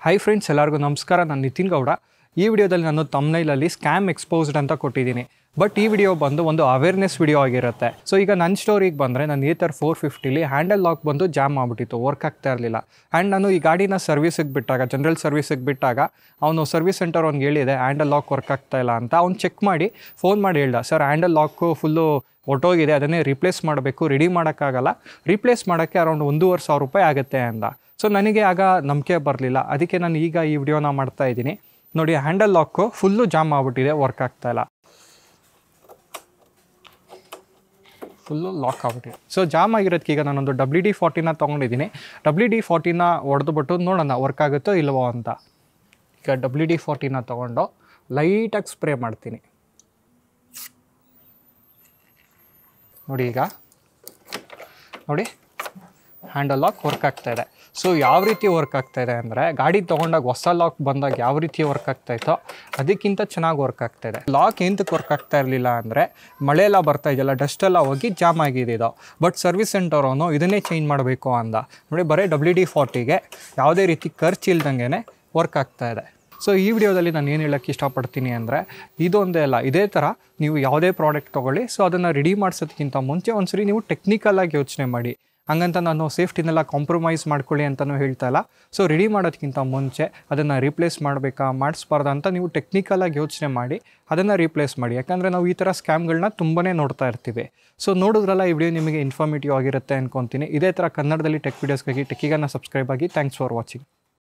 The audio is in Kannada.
ಹಾಯ್ ಫ್ರೆಂಡ್ಸ್, ಎಲ್ಲರಿಗೂ ನಮಸ್ಕಾರ. ನಾನು ನಿತಿನ್ ಗೌಡ. ಈ ವಿಡಿಯೋದಲ್ಲಿ ನಾನು ತಮ್ನೈಲಲ್ಲಿ ಸ್ಕ್ಯಾಮ್ ಎಕ್ಸ್ಪೋಸ್ಡ್ ಅಂತ ಕೊಟ್ಟಿದ್ದೀನಿ. ಬಟ್ ಈ ವಿಡಿಯೋ ಬಂದು ಒಂದು ಅವೇರ್ನೆಸ್ ವಿಡಿಯೋ ಆಗಿರುತ್ತೆ. ಸೊ ಈಗ ನನ್ನ ಸ್ಟೋರಿಗೆ ಬಂದರೆ ನಾನು ಏತರ್ 450ಲಿ ಹ್ಯಾಂಡಲ್ ಲಾಕ್ ಬಂದು ಜಾಮ್ ಆಗಿಬಿಟ್ಟಿತ್ತು, ವರ್ಕ್ ಆಗ್ತಾ ಇರಲಿಲ್ಲ. ಆ್ಯಂಡ್ ನಾನು ಈ ಗಾಡಿನ ಸರ್ವಿಸಿಗೆ ಬಿಟ್ಟಾಗ, ಜನರಲ್ ಸರ್ವಿಸಿಗೆ ಬಿಟ್ಟಾಗ ಅವನು ಸರ್ವಿಸ್ ಸೆಂಟರ್ ಅವ್ನಿಗೆ ಹೇಳಿದೆ ಹ್ಯಾಂಡಲ್ ಲಾಕ್ ವರ್ಕ್ ಆಗ್ತಾ ಇಲ್ಲ ಅಂತ. ಅವ್ನು ಚೆಕ್ ಮಾಡಿ ಫೋನ್ ಮಾಡಿ ಹೇಳ್ದ, ಸರ್ ಹ್ಯಾಂಡಲ್ ಲಾಕು ಫುಲ್ಲು ಹೊಟ್ಟೋಗಿದೆ, ಅದನ್ನೇ ರಿಪ್ಲೇಸ್ ಮಾಡಬೇಕು, ರೆಡಿ ಮಾಡೋಕ್ಕಾಗಲ್ಲ, ರಿಪ್ಲೇಸ್ ಮಾಡೋಕ್ಕೆ ಅರೌಂಡ್ $1,500 ಆಗುತ್ತೆ ಅಂದ. ಸೊ ನನಗೆ ಆಗ ನಂಬಿಕೆ ಬರಲಿಲ್ಲ. ಅದಕ್ಕೆ ನಾನು ಈಗ ಈ ವಿಡಿಯೋನ ಮಾಡ್ತಾ ಇದ್ದೀನಿ. ನೋಡಿ, ಹ್ಯಾಂಡಲ್ ಲಾಕು ಫುಲ್ಲು ಜಾಮ್ ಆಗಿಬಿಟ್ಟಿದೆ, ವರ್ಕ್ ಆಗ್ತಾಯಿಲ್ಲ, ಫುಲ್ಲು ಲಾಕ್ ಆಗ್ಬಿಟ್ಟಿದೆ. ಸೊ ಜಾಮ್ ಆಗಿರೋದಕ್ಕೆ ಈಗ ನಾನೊಂದು WD-40 ತೊಗೊಂಡಿದ್ದೀನಿ. WD-40 ಹೊಡೆದ್ಬಿಟ್ಟು ನೋಡೋಣ ವರ್ಕ್ ಆಗುತ್ತೋ ಇಲ್ವೋ ಅಂತ. ಈಗ WD-40 ತೊಗೊಂಡು ಲೈಟಾಗಿ ಸ್ಪ್ರೇ ಮಾಡ್ತೀನಿ. ನೋಡಿ, ಈಗ ನೋಡಿ ಹ್ಯಾಂಡಲ್ ಲಾಕ್ ವರ್ಕ್ ಆಗ್ತಾಯಿದೆ. ಸೊ ಯಾವ ರೀತಿ ವರ್ಕ್ ಆಗ್ತಾಯಿದೆ ಅಂದರೆ, ಗಾಡಿ ತೊಗೊಂಡಾಗ ಹೊಸ ಲಾಕ್ ಬಂದಾಗ ಯಾವ ರೀತಿ ವರ್ಕ್ ಆಗ್ತಾಯಿತ್ತೋ ಅದಕ್ಕಿಂತ ಚೆನ್ನಾಗಿ ವರ್ಕ್ ಆಗ್ತಾಯಿದೆ. ಲಾಕ್ ಎಂತಕ್ಕೆ ವರ್ಕ್ ಆಗ್ತಾ ಇರಲಿಲ್ಲ ಅಂದರೆ, ಮಳೆ ಎಲ್ಲ ಬರ್ತಾ ಇದೆಯಲ್ಲ, ಡಸ್ಟೆಲ್ಲ ಹೋಗಿ ಜಾಮ್ ಆಗಿದೆ ಇದು. ಬಟ್ ಸರ್ವಿಸ್ ಸೆಂಟರ್ ಅವನು ಇದನ್ನೇ ಚೇಂಜ್ ಮಾಡಬೇಕು ಅಂದ. ನೋಡಿ, ಬರೀ WD-40ಗೆ ಯಾವುದೇ ರೀತಿ ಖರ್ಚು ಇಲ್ದಂಗೆ ವರ್ಕ್ ಆಗ್ತಾಯಿದೆ. ಸೊ ಈ ವಿಡಿಯೋದಲ್ಲಿ ನಾನು ಏನು ಹೇಳೋಕ್ಕೆ ಇಷ್ಟಪಡ್ತೀನಿ ಅಂದರೆ, ಇದೊಂದೇ ಅಲ್ಲ, ಇದೇ ಥರ ನೀವು ಯಾವುದೇ ಪ್ರಾಡಕ್ಟ್ ತೊಗೊಳ್ಳಿ, ಸೊ ಅದನ್ನು ರೆಡಿ ಮಾಡಿಸೋದಕ್ಕಿಂತ ಮುಂಚೆ ಒಂದ್ಸರಿ ನೀವು ಟೆಕ್ನಿಕಲಾಗಿ ಯೋಚನೆ ಮಾಡಿ. ಹಂಗಂತ ನಾನು ಸೇಫ್ಟಿನೆಲ್ಲ ಕಾಂಪ್ರಮೈಸ್ ಮಾಡ್ಕೊಳ್ಳಿ ಅಂತಲೂ ಹೇಳ್ತಾ ಇಲ್ಲ. ಸೊ ರೆಡಿ ಮಾಡೋದಕ್ಕಿಂತ ಮುಂಚೆ ಅದನ್ನು ರೀಪ್ಲೇಸ್ ಮಾಡಬೇಕಾ ಮಾಡಿಸ್ಬಾರ್ದು ಅಂತ ನೀವು ಟೆಕ್ನಿಕಲಾಗಿ ಯೋಚನೆ ಮಾಡಿ ಅದನ್ನು ರೀಪ್ಲೇಸ್ ಮಾಡಿ. ಯಾಕಂದರೆ ನಾವು ಈ ಥರ ಸ್ಕ್ಯಾಮ್ಗಳನ್ನ ತುಂಬಾ ನೋಡ್ತಾ ಇರ್ತೀವಿ. ಸೊ ನೋಡಿದ್ರಲ್ಲ, ಈ ವಿಡಿಯೋ ನಿಮಗೆ ಇನ್ಫಾರ್ಮೇಟಿವ್ ಆಗಿರುತ್ತೆ ಅಂದ್ಕೊತೀನಿ. ಇದೇ ಥರ ಕನ್ನಡದಲ್ಲಿ ಟೆಕ್ ವೀಡಿಯೋಸ್ಗಾಗಿ ಟೆಕ್ಕಿಗನ್ನು ಸಬ್ಸ್ಕ್ರೈಬ್ ಆಗಿ. Thanks for watching.